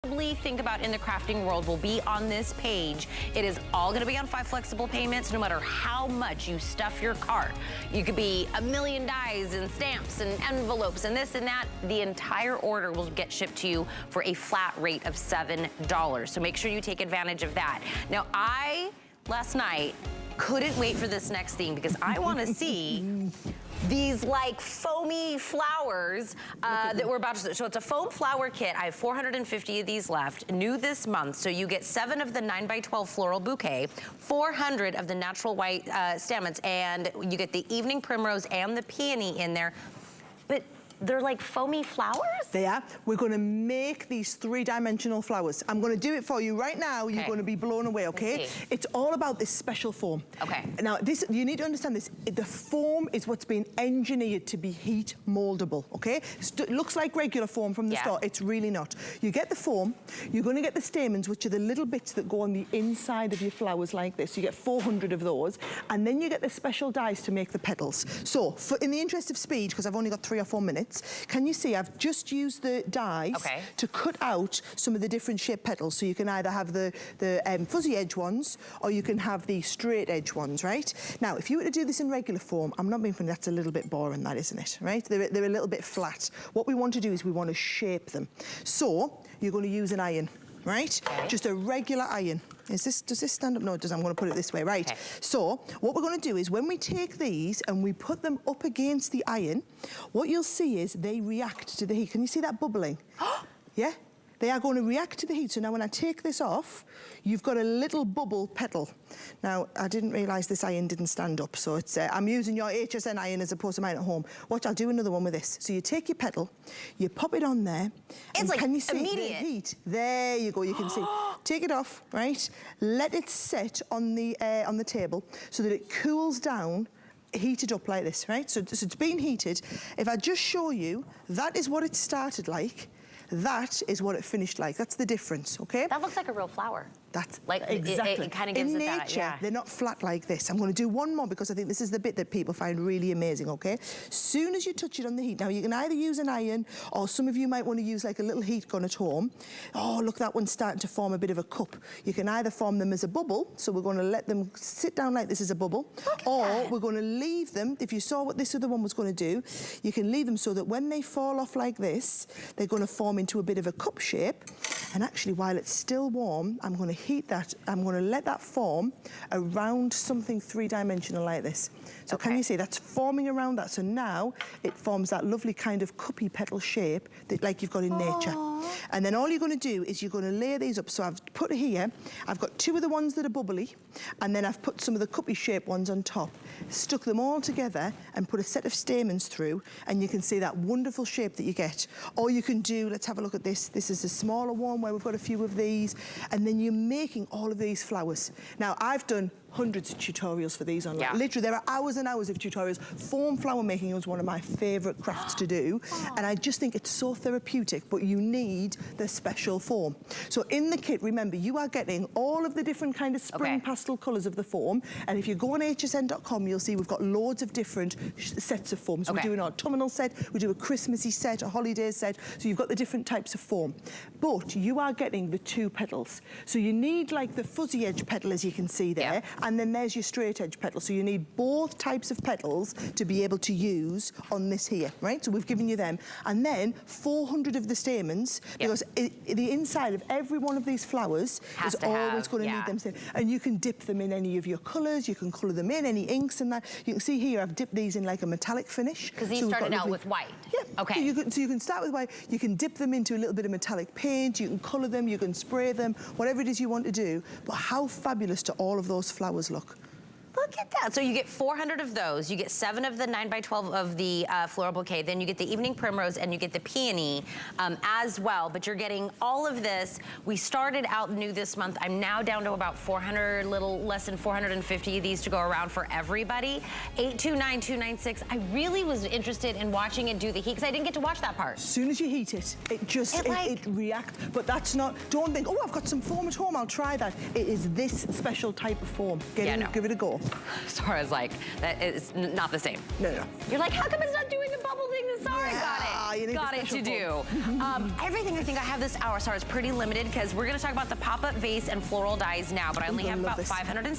think about in the crafting world will be on this page. It is all going to be on 5 flexible payments, no matter how much you stuff your cart. You could be a million dies and stamps and envelopes and this and that. The entire order will get shipped to you for a flat rate of $7. So make sure you take advantage of that. Now, last night, couldn't wait for this next thing because I want to see these like foamy flowers that we're about to, so it's a foam flower kit. I have 450 of these left, new this month. So you get 7 of the 9x12 floral bouquet, 400 of the natural white stamens, and you get the evening primrose and the peony in there. But they're like foamy flowers? They are. We're going to make these 3-dimensional flowers. I'm going to do it for you right now. Okay. You're going to be blown away, okay? It's all about this special foam. Okay. Now, this, you need to understand this. The foam is what's been engineered to be heat moldable, okay? It looks like regular foam from the store. It's really not. You get the foam. You're going to get the stamens, which are the little bits that go on the inside of your flowers like this. You get 400 of those. And then you get the special dies to make the petals. So, in the interest of speed, because I've only got 3 or 4 minutes, can you see I've just used the dies to cut out some of the different shaped petals. So you can either have the fuzzy edge ones or you can have the straight edge ones, right? Now, if you were to do this in regular form, I'm not being funny, that's a little bit boring, that, isn't it, right? They're a little bit flat. What we want to do is we want to shape them. So you're going to use an iron, right? Just a regular iron. Does this stand up? No, it doesn't. I'm going to put it this way, right? So what we're going to do is when we take these and we put them up against the iron, what you'll see is they react to the heat. Can you see that bubbling? Yeah? They are going to react to the heat. So now when I take this off, you've got a little bubble petal. Now, I didn't realise this iron didn't stand up, so it's I'm using your HSN iron as opposed to mine at home. Watch, I'll do another one with this. So you take your petal, you pop it on there. It's like can you see immediate. The heat? There you go, you can see. Take it off, right? Let it set on the table so that it cools down, heated up like this, right? So it's been heated. If I just show you, that is what it started like. That is what it finished like. That's the difference, okay? That looks like a real flower. That's like exactly. It kind of gives in it nature, that, they're not flat like this. I'm going to do one more because I think this is the bit that people find really amazing, okay? Soon as you touch it on the heat, now you can either use an iron or some of you might want to use like a little heat gun at home. Oh, look, that one's starting to form a bit of a cup. You can either form them as a bubble, so we're going to let them sit down like this as a bubble, or we're going to leave them, if you saw what this other one was going to do, you can leave them so that when they fall off like this, they're going to form into a bit of a cup shape. And actually, while it's still warm, I'm going to heat that. I'm going to let that form around something 3-dimensional like this. So can you see that's forming around that? So now it forms that lovely kind of cuppy petal shape that like you've got in nature. And then all you're going to do is you're going to layer these up. So I've put here, I've got 2 of the ones that are bubbly, and then I've put some of the cuppy shaped ones on top. Stuck them all together and put a set of stamens through, and you can see that wonderful shape that you get. Or you can do, let's have a look at this. This is a smaller one where we've got a few of these, and then you're making all of these flowers. Now, I've done hundreds of tutorials for these online. Literally, there are hours and hours of tutorials. Foam flower making is one of my favourite crafts to do, and I just think it's so therapeutic, but you need the special foam. So in the kit, remember, you are getting all of the different kind of spring pastel colours of the foam, and if you go on hsn.com, you'll see we've got loads of different sets of foams. We do an autumnal set, we do a Christmassy set, a holiday set, so you've got the different types of foam. But you are getting the 2 petals. So you need like the fuzzy edge petal, as you can see there, and then there's your straight edge petal. So you need both types of petals to be able to use on this here, right? So we've given you them. And then 400 of the stamens, because the inside of every one of these flowers is always going to need them. And you can dip them in any of your colours, you can colour them in, any inks and that. You can see here I've dipped these in like a metallic finish. Because these started out with white. So you can start with white, you can dip them into a little bit of metallic paint, you can colour them, you can spray them, whatever it is you want to do. But how fabulous do all of those flowers look? Look at that. So you get 400 of those. You get 7 of the 9x12 of the floral bouquet. Then you get the evening primrose and you get the peony as well. But you're getting all of this. We started out new this month. I'm now down to about 400, little less than 450 of these to go around for everybody. 829296. I really was interested in watching it do the heat because I didn't get to watch that part. As soon as you heat it, it reacts. But that's not, don't think, oh, I've got some foam at home, I'll try that. It is this special type of foam. Give it a go. Sorry, I was like, that is not the same. No. You're like, how come it's not doing the bubble? couple things. Sorry, you need got the it to special do. Everything I think I have this hour, sorry, is pretty limited because we're going to talk about the pop-up vase and floral dies now, but I only have love about this. 570.